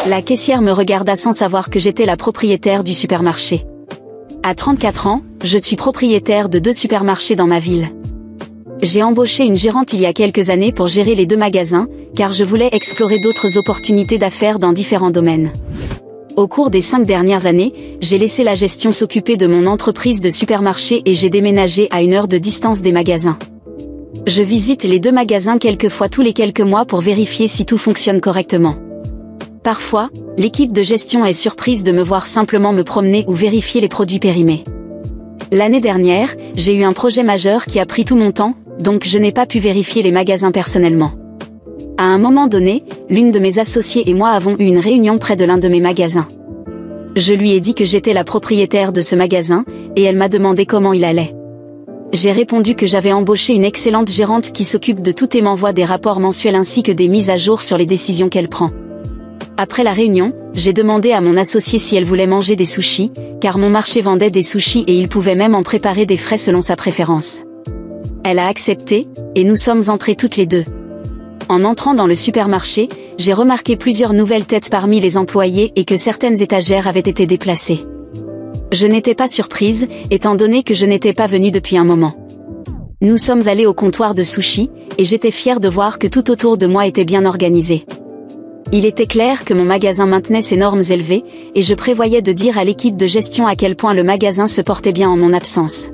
La caissière me regarda sans savoir que j'étais la propriétaire du supermarché. À 34 ans, je suis propriétaire de 2 supermarchés dans ma ville. J'ai embauché une gérante il y a quelques années pour gérer les 2 magasins, car je voulais explorer d'autres opportunités d'affaires dans différents domaines. Au cours des 5 dernières années, j'ai laissé la gestion s'occuper de mon entreprise de supermarché et j'ai déménagé à 1 heure de distance des magasins. Je visite les 2 magasins quelques fois tous les quelques mois pour vérifier si tout fonctionne correctement. Parfois, l'équipe de gestion est surprise de me voir simplement me promener ou vérifier les produits périmés. L'année dernière, j'ai eu un projet majeur qui a pris tout mon temps, donc je n'ai pas pu vérifier les magasins personnellement. À un moment donné, l'une de mes associées et moi avons eu une réunion près de l'un de mes magasins. Je lui ai dit que j'étais la propriétaire de ce magasin, et elle m'a demandé comment il allait. J'ai répondu que j'avais embauché une excellente gérante qui s'occupe de tout et m'envoie des rapports mensuels ainsi que des mises à jour sur les décisions qu'elle prend. Après la réunion, j'ai demandé à mon associée si elle voulait manger des sushis, car mon marché vendait des sushis et il pouvait même en préparer des frais selon sa préférence. Elle a accepté, et nous sommes entrées toutes les 2. En entrant dans le supermarché, j'ai remarqué plusieurs nouvelles têtes parmi les employés et que certaines étagères avaient été déplacées. Je n'étais pas surprise, étant donné que je n'étais pas venue depuis un moment. Nous sommes allés au comptoir de sushis, et j'étais fière de voir que tout autour de moi était bien organisé. Il était clair que mon magasin maintenait ses normes élevées, et je prévoyais de dire à l'équipe de gestion à quel point le magasin se portait bien en mon absence.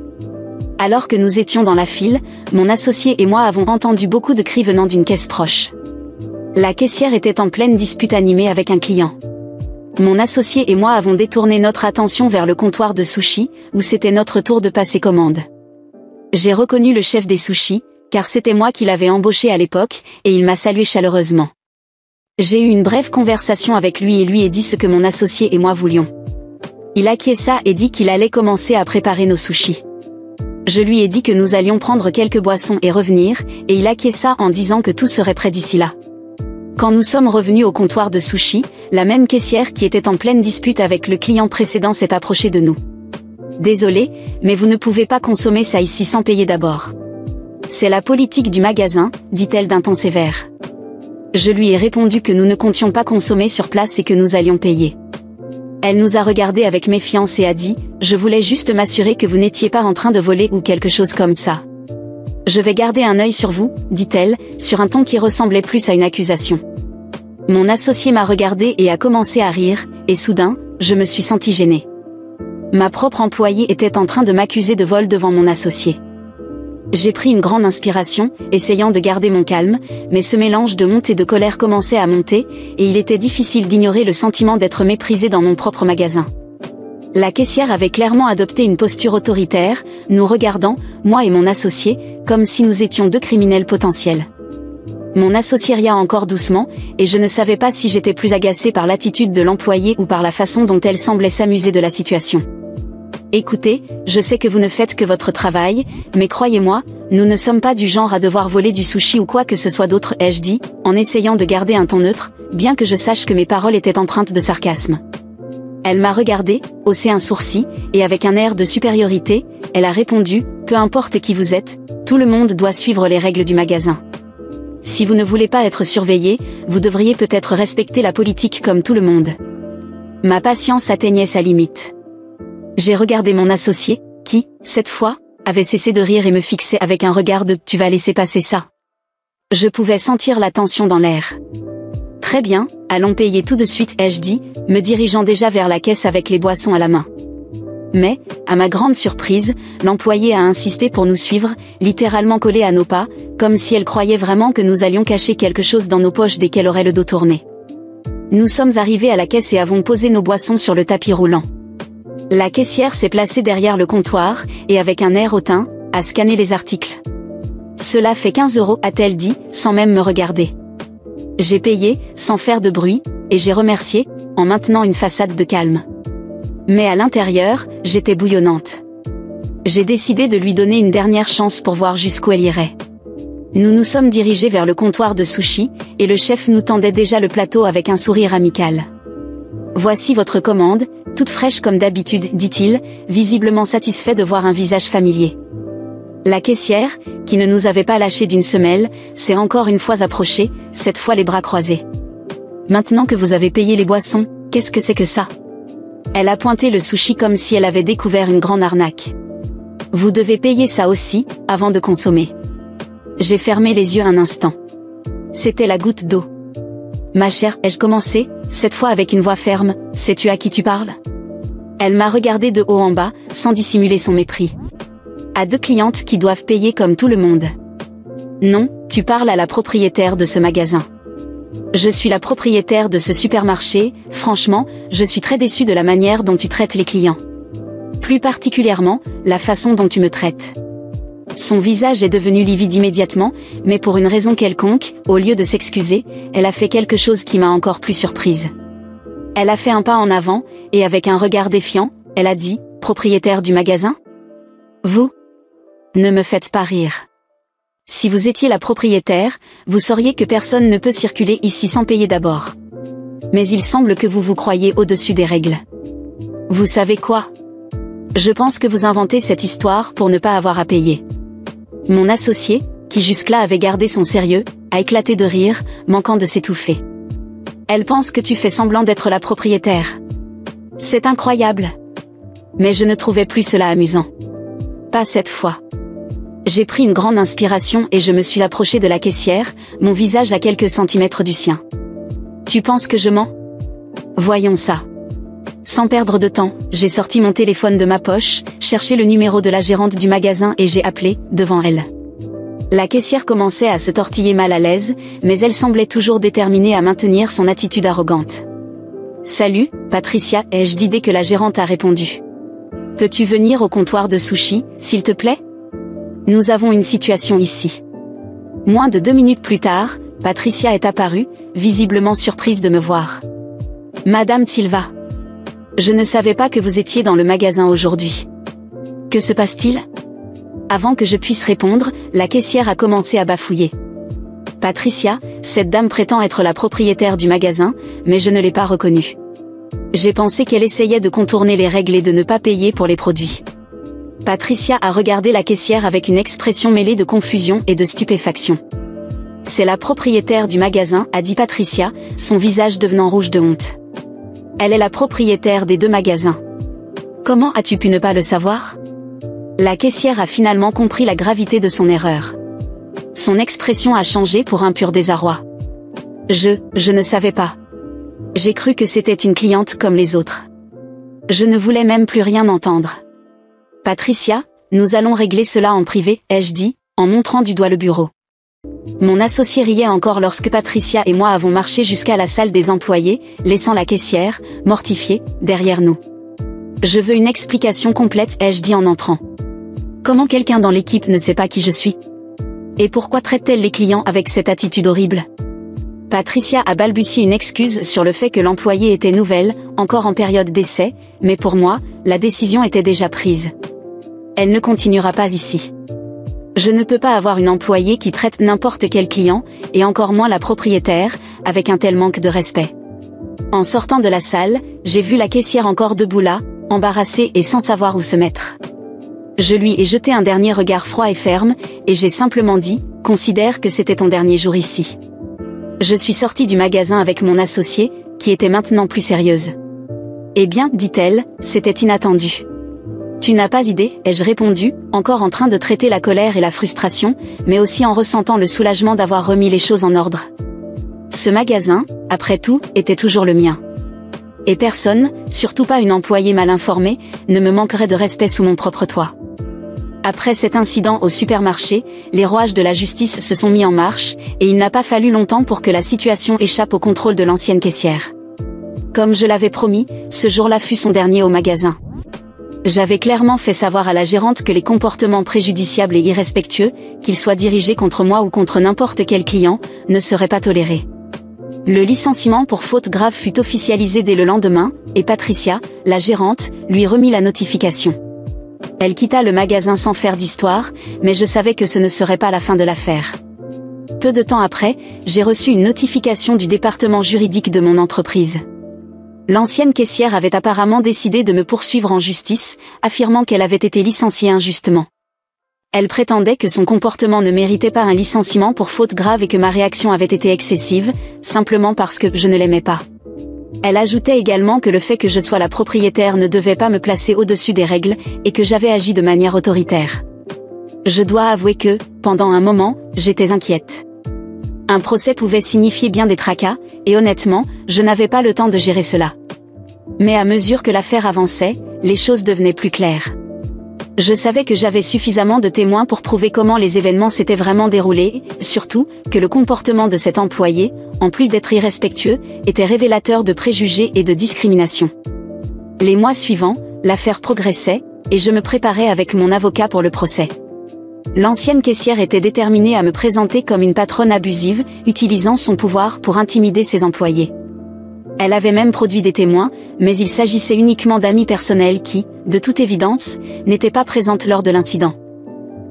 Alors que nous étions dans la file, mon associé et moi avons entendu beaucoup de cris venant d'une caisse proche. La caissière était en pleine dispute animée avec un client. Mon associé et moi avons détourné notre attention vers le comptoir de sushis, où c'était notre tour de passer commande. J'ai reconnu le chef des sushis, car c'était moi qui l'avais embauché à l'époque, et il m'a salué chaleureusement. J'ai eu une brève conversation avec lui et lui ai dit ce que mon associé et moi voulions. Il acquiesça et dit qu'il allait commencer à préparer nos sushis. Je lui ai dit que nous allions prendre quelques boissons et revenir, et il acquiesça en disant que tout serait prêt d'ici là. Quand nous sommes revenus au comptoir de sushis, la même caissière qui était en pleine dispute avec le client précédent s'est approchée de nous. « Désolé, mais vous ne pouvez pas consommer ça ici sans payer d'abord. » « C'est la politique du magasin, dit-elle d'un ton sévère. Je lui ai répondu que nous ne comptions pas consommer sur place et que nous allions payer. Elle nous a regardés avec méfiance et a dit « Je voulais juste m'assurer que vous n'étiez pas en train de voler ou quelque chose comme ça. »« Je vais garder un œil sur vous, dit-elle, sur un ton qui ressemblait plus à une accusation. » Mon associé m'a regardé et a commencé à rire, et soudain, je me suis sentie gênée. Ma propre employée était en train de m'accuser de vol devant mon associé. J'ai pris une grande inspiration, essayant de garder mon calme, mais ce mélange de honte et de colère commençait à monter, et il était difficile d'ignorer le sentiment d'être méprisée dans mon propre magasin. La caissière avait clairement adopté une posture autoritaire, nous regardant, moi et mon associé, comme si nous étions 2 criminels potentiels. Mon associé ria encore doucement, et je ne savais pas si j'étais plus agacée par l'attitude de l'employé ou par la façon dont elle semblait s'amuser de la situation. Écoutez, je sais que vous ne faites que votre travail, mais croyez-moi, nous ne sommes pas du genre à devoir voler du sushi ou quoi que ce soit d'autre, ai-je dit, en essayant de garder un ton neutre, bien que je sache que mes paroles étaient empreintes de sarcasme. Elle m'a regardé, haussé un sourcil, et avec un air de supériorité, elle a répondu, peu importe qui vous êtes, tout le monde doit suivre les règles du magasin. Si vous ne voulez pas être surveillé, vous devriez peut-être respecter la politique comme tout le monde. Ma patience atteignait sa limite. J'ai regardé mon associé, qui, cette fois, avait cessé de rire et me fixait avec un regard de « tu vas laisser passer ça ». Je pouvais sentir la tension dans l'air. « Très bien, allons payer tout de suite » ai-je dit, me dirigeant déjà vers la caisse avec les boissons à la main. Mais, à ma grande surprise, l'employée a insisté pour nous suivre, littéralement collée à nos pas, comme si elle croyait vraiment que nous allions cacher quelque chose dans nos poches dès qu'elle aurait le dos tourné. Nous sommes arrivés à la caisse et avons posé nos boissons sur le tapis roulant. La caissière s'est placée derrière le comptoir, et avec un air hautain, a scanné les articles. « Cela fait 15 €, a-t-elle dit, sans même me regarder. J'ai payé, sans faire de bruit, et j'ai remercié, en maintenant une façade de calme. Mais à l'intérieur, j'étais bouillonnante. J'ai décidé de lui donner une dernière chance pour voir jusqu'où elle irait. Nous nous sommes dirigés vers le comptoir de sushi, et le chef nous tendait déjà le plateau avec un sourire amical. « Voici votre commande, toute fraîche comme d'habitude, dit-il, visiblement satisfait de voir un visage familier. » La caissière, qui ne nous avait pas lâchés d'une semelle, s'est encore une fois approchée, cette fois les bras croisés. « Maintenant que vous avez payé les boissons, qu'est-ce que c'est que ça? Elle a pointé le sushi comme si elle avait découvert une grande arnaque. Vous devez payer ça aussi, avant de consommer. J'ai fermé les yeux un instant. C'était la goutte d'eau. Ma chère, ai-je commencé, cette fois avec une voix ferme, sais-tu à qui tu parles? Elle m'a regardé de haut en bas, sans dissimuler son mépris. À deux clientes qui doivent payer comme tout le monde. Non, tu parles à la propriétaire de ce magasin. Je suis la propriétaire de ce supermarché, franchement, je suis très déçue de la manière dont tu traites les clients. Plus particulièrement, la façon dont tu me traites. Son visage est devenu livide immédiatement, mais pour une raison quelconque, au lieu de s'excuser, elle a fait quelque chose qui m'a encore plus surprise. Elle a fait un pas en avant, et avec un regard défiant, elle a dit, « Propriétaire du magasin ? Vous ? Ne me faites pas rire. Si vous étiez la propriétaire, vous sauriez que personne ne peut circuler ici sans payer d'abord. Mais il semble que vous vous croyez au-dessus des règles. Vous savez quoi ? Je pense que vous inventez cette histoire pour ne pas avoir à payer. » Mon associé, qui jusque-là avait gardé son sérieux, a éclaté de rire, manquant de s'étouffer. Elle pense que tu fais semblant d'être la propriétaire. C'est incroyable. Mais je ne trouvais plus cela amusant. Pas cette fois. J'ai pris une grande inspiration et je me suis approchée de la caissière, mon visage à quelques centimètres du sien. Tu penses que je mens? Voyons ça. Sans perdre de temps, j'ai sorti mon téléphone de ma poche, cherché le numéro de la gérante du magasin et j'ai appelé, devant elle. La caissière commençait à se tortiller mal à l'aise, mais elle semblait toujours déterminée à maintenir son attitude arrogante. « Salut, Patricia », ai-je dit dès que la gérante a répondu. « Peux-tu venir au comptoir de sushi, s'il te plaît? Nous avons une situation ici. » Moins de 2 minutes plus tard, Patricia est apparue, visiblement surprise de me voir. « Madame Silva. Je ne savais pas que vous étiez dans le magasin aujourd'hui. Que se passe-t-il? » Avant que je puisse répondre, la caissière a commencé à bafouiller. « Patricia, cette dame prétend être la propriétaire du magasin, mais je ne l'ai pas reconnue. J'ai pensé qu'elle essayait de contourner les règles et de ne pas payer pour les produits. » Patricia a regardé la caissière avec une expression mêlée de confusion et de stupéfaction. « C'est la propriétaire du magasin, » a dit Patricia, son visage devenant rouge de honte. Elle est la propriétaire des 2 magasins. Comment as-tu pu ne pas le savoir? La caissière a finalement compris la gravité de son erreur. Son expression a changé pour un pur désarroi. Je ne savais pas. J'ai cru que c'était une cliente comme les autres. Je ne voulais même plus rien entendre. Patricia, nous allons régler cela en privé, ai-je dit, en montrant du doigt le bureau. Mon associé riait encore lorsque Patricia et moi avons marché jusqu'à la salle des employés, laissant la caissière, mortifiée, derrière nous. Je veux une explication complète, ai-je dit en entrant. Comment quelqu'un dans l'équipe ne sait pas qui je suis? Et pourquoi traite-t-elle les clients avec cette attitude horrible? Patricia a balbutié une excuse sur le fait que l'employée était nouvelle, encore en période d'essai, mais pour moi, la décision était déjà prise. Elle ne continuera pas ici. Je ne peux pas avoir une employée qui traite n'importe quel client, et encore moins la propriétaire, avec un tel manque de respect. En sortant de la salle, j'ai vu la caissière encore debout là, embarrassée et sans savoir où se mettre. Je lui ai jeté un dernier regard froid et ferme, et j'ai simplement dit, « Considère que c'était ton dernier jour ici. » Je suis sortie du magasin avec mon associé, qui était maintenant plus sérieuse. « Eh bien, dit-elle, c'était inattendu. » Tu n'as pas idée, ai-je répondu, encore en train de traiter la colère et la frustration, mais aussi en ressentant le soulagement d'avoir remis les choses en ordre. Ce magasin, après tout, était toujours le mien. Et personne, surtout pas une employée mal informée, ne me manquerait de respect sous mon propre toit. Après cet incident au supermarché, les rouages de la justice se sont mis en marche, et il n'a pas fallu longtemps pour que la situation échappe au contrôle de l'ancienne caissière. Comme je l'avais promis, ce jour-là fut son dernier au magasin. J'avais clairement fait savoir à la gérante que les comportements préjudiciables et irrespectueux, qu'ils soient dirigés contre moi ou contre n'importe quel client, ne seraient pas tolérés. Le licenciement pour faute grave fut officialisé dès le lendemain, et Patricia, la gérante, lui remit la notification. Elle quitta le magasin sans faire d'histoire, mais je savais que ce ne serait pas la fin de l'affaire. Peu de temps après, j'ai reçu une notification du département juridique de mon entreprise. L'ancienne caissière avait apparemment décidé de me poursuivre en justice, affirmant qu'elle avait été licenciée injustement. Elle prétendait que son comportement ne méritait pas un licenciement pour faute grave et que ma réaction avait été excessive, simplement parce que je ne l'aimais pas. Elle ajoutait également que le fait que je sois la propriétaire ne devait pas me placer au-dessus des règles, et que j'avais agi de manière autoritaire. Je dois avouer que, pendant un moment, j'étais inquiète. Un procès pouvait signifier bien des tracas, et honnêtement, je n'avais pas le temps de gérer cela. Mais à mesure que l'affaire avançait, les choses devenaient plus claires. Je savais que j'avais suffisamment de témoins pour prouver comment les événements s'étaient vraiment déroulés, surtout, que le comportement de cet employé, en plus d'être irrespectueux, était révélateur de préjugés et de discrimination. Les mois suivants, l'affaire progressait, et je me préparais avec mon avocat pour le procès. L'ancienne caissière était déterminée à me présenter comme une patronne abusive, utilisant son pouvoir pour intimider ses employés. Elle avait même produit des témoins, mais il s'agissait uniquement d'amis personnels qui, de toute évidence, n'étaient pas présentes lors de l'incident.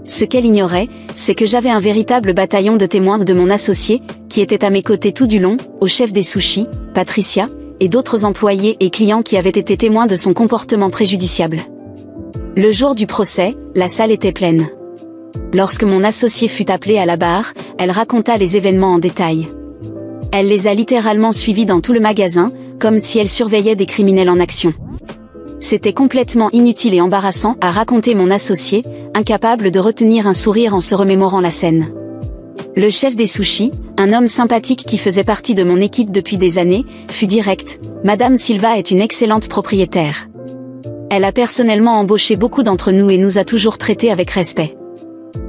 Ce qu'elle ignorait, c'est que j'avais un véritable bataillon de témoins de mon associé, qui était à mes côtés tout du long, au chef des sushis, Patricia, et d'autres employés et clients qui avaient été témoins de son comportement préjudiciable. Le jour du procès, la salle était pleine. Lorsque mon associé fut appelé à la barre, elle raconta les événements en détail. Elle les a littéralement suivis dans tout le magasin, comme si elle surveillait des criminels en action. C'était complètement inutile et embarrassant à raconter mon associé, incapable de retenir un sourire en se remémorant la scène. Le chef des sushis, un homme sympathique qui faisait partie de mon équipe depuis des années, fut direct. Madame Silva est une excellente propriétaire. Elle a personnellement embauché beaucoup d'entre nous et nous a toujours traités avec respect.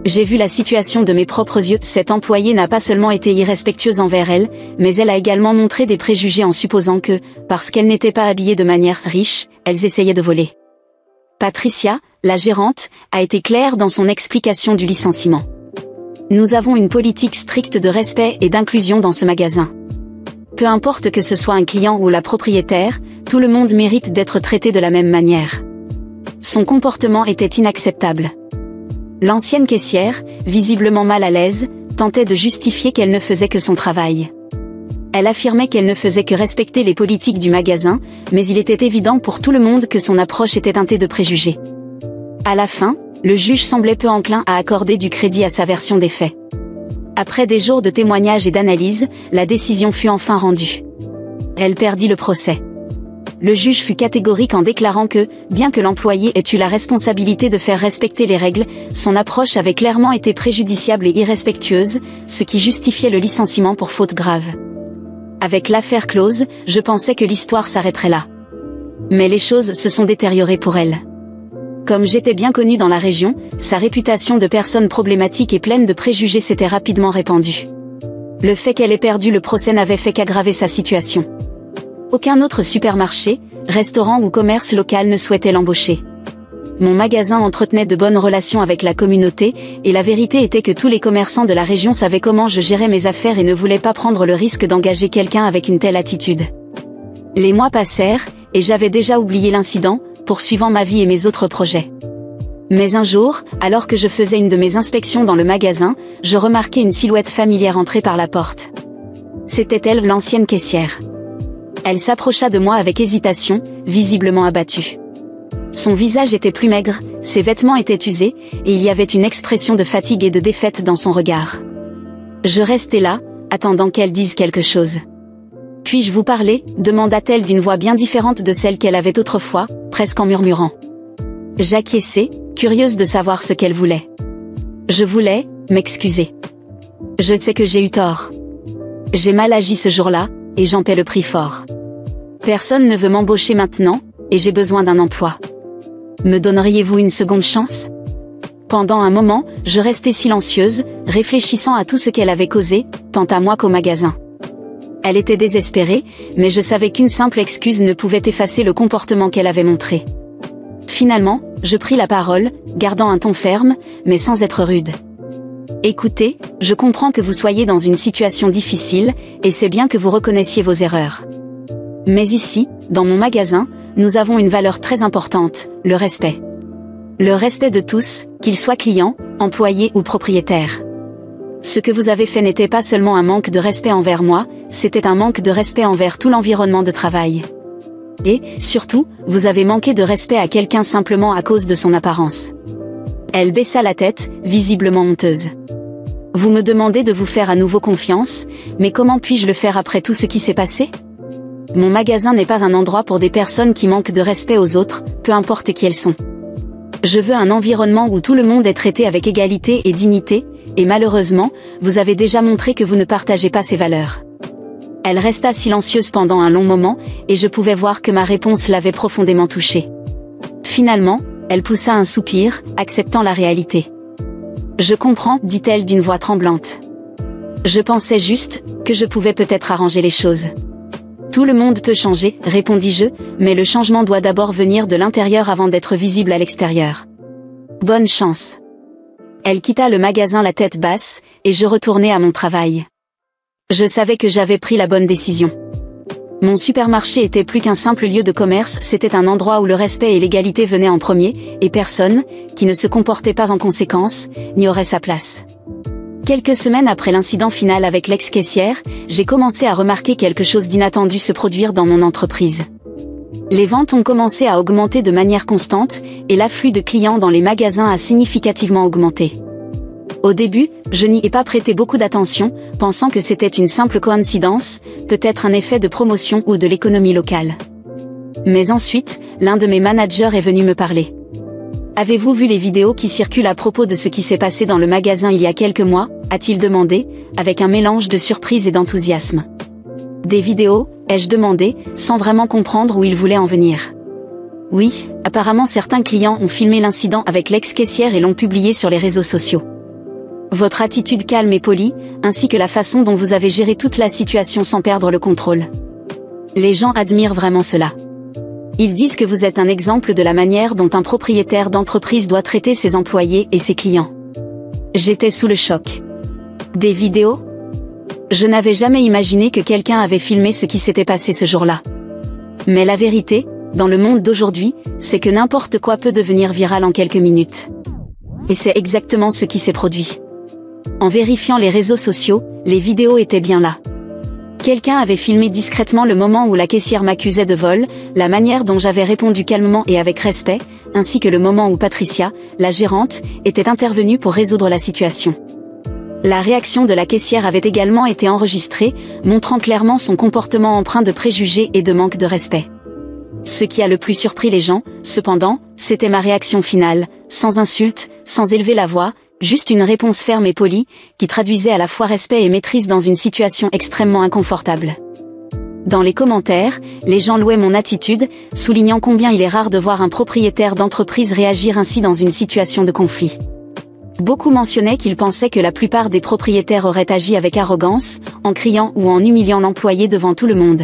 J'ai vu la situation de mes propres yeux, cette employée n'a pas seulement été irrespectueuse envers elle, mais elle a également montré des préjugés en supposant que, parce qu'elles n'étaient pas habillées de manière riche, elles essayaient de voler. Patricia, la gérante, a été claire dans son explication du licenciement. Nous avons une politique stricte de respect et d'inclusion dans ce magasin. Peu importe que ce soit un client ou la propriétaire, tout le monde mérite d'être traité de la même manière. Son comportement était inacceptable. L'ancienne caissière, visiblement mal à l'aise, tentait de justifier qu'elle ne faisait que son travail. Elle affirmait qu'elle ne faisait que respecter les politiques du magasin, mais il était évident pour tout le monde que son approche était teintée de préjugés. À la fin, le juge semblait peu enclin à accorder du crédit à sa version des faits. Après des jours de témoignages et d'analyse, la décision fut enfin rendue. Elle perdit le procès. Le juge fut catégorique en déclarant que, bien que l'employé ait eu la responsabilité de faire respecter les règles, son approche avait clairement été préjudiciable et irrespectueuse, ce qui justifiait le licenciement pour faute grave. Avec l'affaire close, je pensais que l'histoire s'arrêterait là. Mais les choses se sont détériorées pour elle. Comme j'étais bien connue dans la région, sa réputation de personne problématique et pleine de préjugés s'était rapidement répandue. Le fait qu'elle ait perdu le procès n'avait fait qu'aggraver sa situation. Aucun autre supermarché, restaurant ou commerce local ne souhaitait l'embaucher. Mon magasin entretenait de bonnes relations avec la communauté, et la vérité était que tous les commerçants de la région savaient comment je gérais mes affaires et ne voulaient pas prendre le risque d'engager quelqu'un avec une telle attitude. Les mois passèrent, et j'avais déjà oublié l'incident, poursuivant ma vie et mes autres projets. Mais un jour, alors que je faisais une de mes inspections dans le magasin, je remarquai une silhouette familière entrer par la porte. C'était elle, l'ancienne caissière. Elle s'approcha de moi avec hésitation, visiblement abattue. Son visage était plus maigre, ses vêtements étaient usés, et il y avait une expression de fatigue et de défaite dans son regard. Je restai là, attendant qu'elle dise quelque chose. « Puis-je vous parler ?» demanda-t-elle d'une voix bien différente de celle qu'elle avait autrefois, presque en murmurant. J'acquiesçai, curieuse de savoir ce qu'elle voulait. Je voulais m'excuser. Je sais que j'ai eu tort. J'ai mal agi ce jour-là, et j'en paie le prix fort. Personne ne veut m'embaucher maintenant, et j'ai besoin d'un emploi. Me donneriez-vous une seconde chance ? Pendant un moment, je restai silencieuse, réfléchissant à tout ce qu'elle avait causé, tant à moi qu'au magasin. Elle était désespérée, mais je savais qu'une simple excuse ne pouvait effacer le comportement qu'elle avait montré. Finalement, je pris la parole, gardant un ton ferme, mais sans être rude. Écoutez, je comprends que vous soyez dans une situation difficile, et c'est bien que vous reconnaissiez vos erreurs. Mais ici, dans mon magasin, nous avons une valeur très importante, le respect. Le respect de tous, qu'ils soient clients, employés ou propriétaires. Ce que vous avez fait n'était pas seulement un manque de respect envers moi, c'était un manque de respect envers tout l'environnement de travail. Et, surtout, vous avez manqué de respect à quelqu'un simplement à cause de son apparence. Elle baissa la tête, visiblement honteuse. Vous me demandez de vous faire à nouveau confiance, mais comment puis-je le faire après tout ce qui s'est passé? Mon magasin n'est pas un endroit pour des personnes qui manquent de respect aux autres, peu importe qui elles sont. Je veux un environnement où tout le monde est traité avec égalité et dignité, et malheureusement, vous avez déjà montré que vous ne partagez pas ces valeurs. Elle resta silencieuse pendant un long moment, et je pouvais voir que ma réponse l'avait profondément touchée. Finalement, elle poussa un soupir, acceptant la réalité. Je comprends, dit-elle d'une voix tremblante. Je pensais juste que je pouvais peut-être arranger les choses. Tout le monde peut changer, répondis-je, mais le changement doit d'abord venir de l'intérieur avant d'être visible à l'extérieur. Bonne chance. Elle quitta le magasin la tête basse, et je retournai à mon travail. Je savais que j'avais pris la bonne décision. Mon supermarché était plus qu'un simple lieu de commerce, c'était un endroit où le respect et l'égalité venaient en premier, et personne, qui ne se comportait pas en conséquence, n'y aurait sa place. Quelques semaines après l'incident final avec l'ex-caissière, j'ai commencé à remarquer quelque chose d'inattendu se produire dans mon entreprise. Les ventes ont commencé à augmenter de manière constante, et l'afflux de clients dans les magasins a significativement augmenté. Au début, je n'y ai pas prêté beaucoup d'attention, pensant que c'était une simple coïncidence, peut-être un effet de promotion ou de l'économie locale. Mais ensuite, l'un de mes managers est venu me parler. Avez-vous vu les vidéos qui circulent à propos de ce qui s'est passé dans le magasin il y a quelques mois, a-t-il demandé, avec un mélange de surprise et d'enthousiasme. Des vidéos, ai-je demandé, sans vraiment comprendre où il voulait en venir. Oui, apparemment certains clients ont filmé l'incident avec l'ex-caissière et l'ont publié sur les réseaux sociaux. Votre attitude calme et polie, ainsi que la façon dont vous avez géré toute la situation sans perdre le contrôle. Les gens admirent vraiment cela. Ils disent que vous êtes un exemple de la manière dont un propriétaire d'entreprise doit traiter ses employés et ses clients. J'étais sous le choc. Des vidéos? Je n'avais jamais imaginé que quelqu'un avait filmé ce qui s'était passé ce jour-là. Mais la vérité, dans le monde d'aujourd'hui, c'est que n'importe quoi peut devenir viral en quelques minutes. Et c'est exactement ce qui s'est produit. En vérifiant les réseaux sociaux, les vidéos étaient bien là. Quelqu'un avait filmé discrètement le moment où la caissière m'accusait de vol, la manière dont j'avais répondu calmement et avec respect, ainsi que le moment où Patricia, la gérante, était intervenue pour résoudre la situation. La réaction de la caissière avait également été enregistrée, montrant clairement son comportement empreint de préjugés et de manque de respect. Ce qui a le plus surpris les gens, cependant, c'était ma réaction finale, sans insulte, sans élever la voix, juste une réponse ferme et polie, qui traduisait à la fois respect et maîtrise dans une situation extrêmement inconfortable. Dans les commentaires, les gens louaient mon attitude, soulignant combien il est rare de voir un propriétaire d'entreprise réagir ainsi dans une situation de conflit. Beaucoup mentionnaient qu'ils pensaient que la plupart des propriétaires auraient agi avec arrogance, en criant ou en humiliant l'employé devant tout le monde.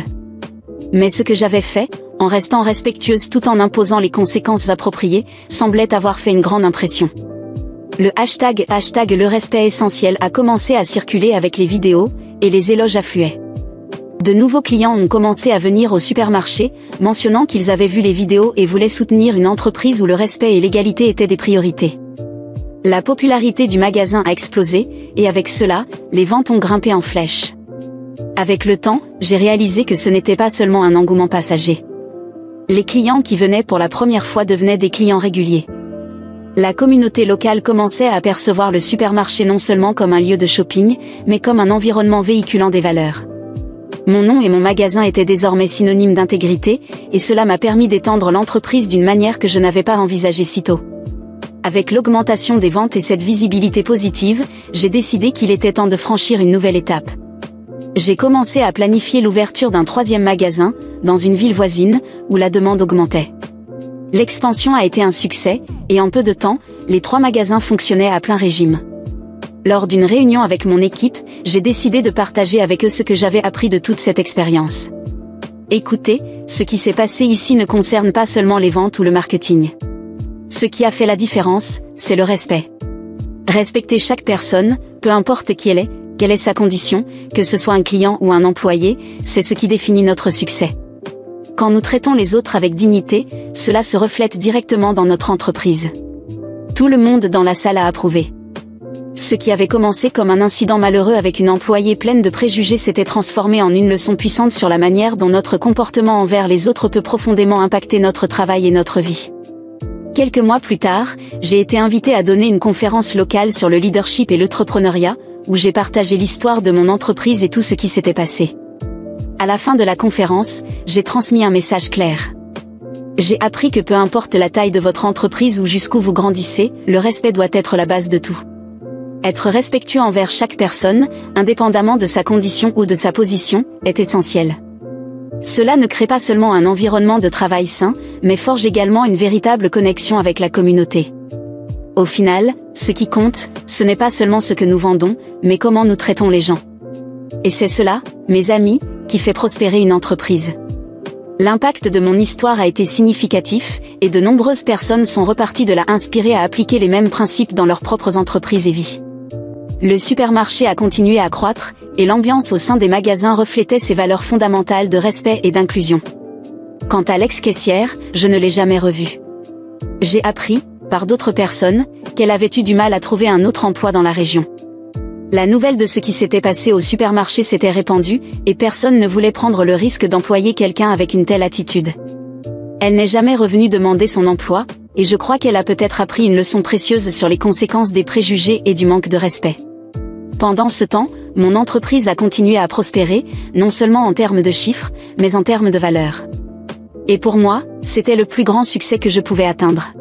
Mais ce que j'avais fait, en restant respectueuse tout en imposant les conséquences appropriées, semblait avoir fait une grande impression. Le hashtag le respect essentiel a commencé à circuler avec les vidéos, et les éloges affluaient. De nouveaux clients ont commencé à venir au supermarché, mentionnant qu'ils avaient vu les vidéos et voulaient soutenir une entreprise où le respect et l'égalité étaient des priorités. La popularité du magasin a explosé, et avec cela, les ventes ont grimpé en flèche. Avec le temps, j'ai réalisé que ce n'était pas seulement un engouement passager. Les clients qui venaient pour la première fois devenaient des clients réguliers. La communauté locale commençait à percevoir le supermarché non seulement comme un lieu de shopping, mais comme un environnement véhiculant des valeurs. Mon nom et mon magasin étaient désormais synonymes d'intégrité, et cela m'a permis d'étendre l'entreprise d'une manière que je n'avais pas envisagée si tôt. Avec l'augmentation des ventes et cette visibilité positive, j'ai décidé qu'il était temps de franchir une nouvelle étape. J'ai commencé à planifier l'ouverture d'un 3e magasin, dans une ville voisine, où la demande augmentait. L'expansion a été un succès, et en peu de temps, les 3 magasins fonctionnaient à plein régime. Lors d'une réunion avec mon équipe, j'ai décidé de partager avec eux ce que j'avais appris de toute cette expérience. Écoutez, ce qui s'est passé ici ne concerne pas seulement les ventes ou le marketing. Ce qui a fait la différence, c'est le respect. Respecter chaque personne, peu importe qui elle est, quelle est sa condition, que ce soit un client ou un employé, c'est ce qui définit notre succès. Quand nous traitons les autres avec dignité, cela se reflète directement dans notre entreprise. Tout le monde dans la salle a approuvé. Ce qui avait commencé comme un incident malheureux avec une employée pleine de préjugés s'était transformé en une leçon puissante sur la manière dont notre comportement envers les autres peut profondément impacter notre travail et notre vie. Quelques mois plus tard, j'ai été invitée à donner une conférence locale sur le leadership et l'entrepreneuriat, où j'ai partagé l'histoire de mon entreprise et tout ce qui s'était passé. À la fin de la conférence, j'ai transmis un message clair. J'ai appris que peu importe la taille de votre entreprise ou jusqu'où vous grandissez, le respect doit être la base de tout. Être respectueux envers chaque personne, indépendamment de sa condition ou de sa position, est essentiel. Cela ne crée pas seulement un environnement de travail sain, mais forge également une véritable connexion avec la communauté. Au final, ce qui compte, ce n'est pas seulement ce que nous vendons, mais comment nous traitons les gens. Et c'est cela, mes amis, qui fait prospérer une entreprise. L'impact de mon histoire a été significatif, et de nombreuses personnes sont reparties de là inspirées à appliquer les mêmes principes dans leurs propres entreprises et vies. Le supermarché a continué à croître, et l'ambiance au sein des magasins reflétait ces valeurs fondamentales de respect et d'inclusion. Quant à l'ex-caissière, je ne l'ai jamais revue. J'ai appris, par d'autres personnes, qu'elle avait eu du mal à trouver un autre emploi dans la région. La nouvelle de ce qui s'était passé au supermarché s'était répandue, et personne ne voulait prendre le risque d'employer quelqu'un avec une telle attitude. Elle n'est jamais revenue demander son emploi, et je crois qu'elle a peut-être appris une leçon précieuse sur les conséquences des préjugés et du manque de respect. Pendant ce temps, mon entreprise a continué à prospérer, non seulement en termes de chiffres, mais en termes de valeurs. Et pour moi, c'était le plus grand succès que je pouvais atteindre.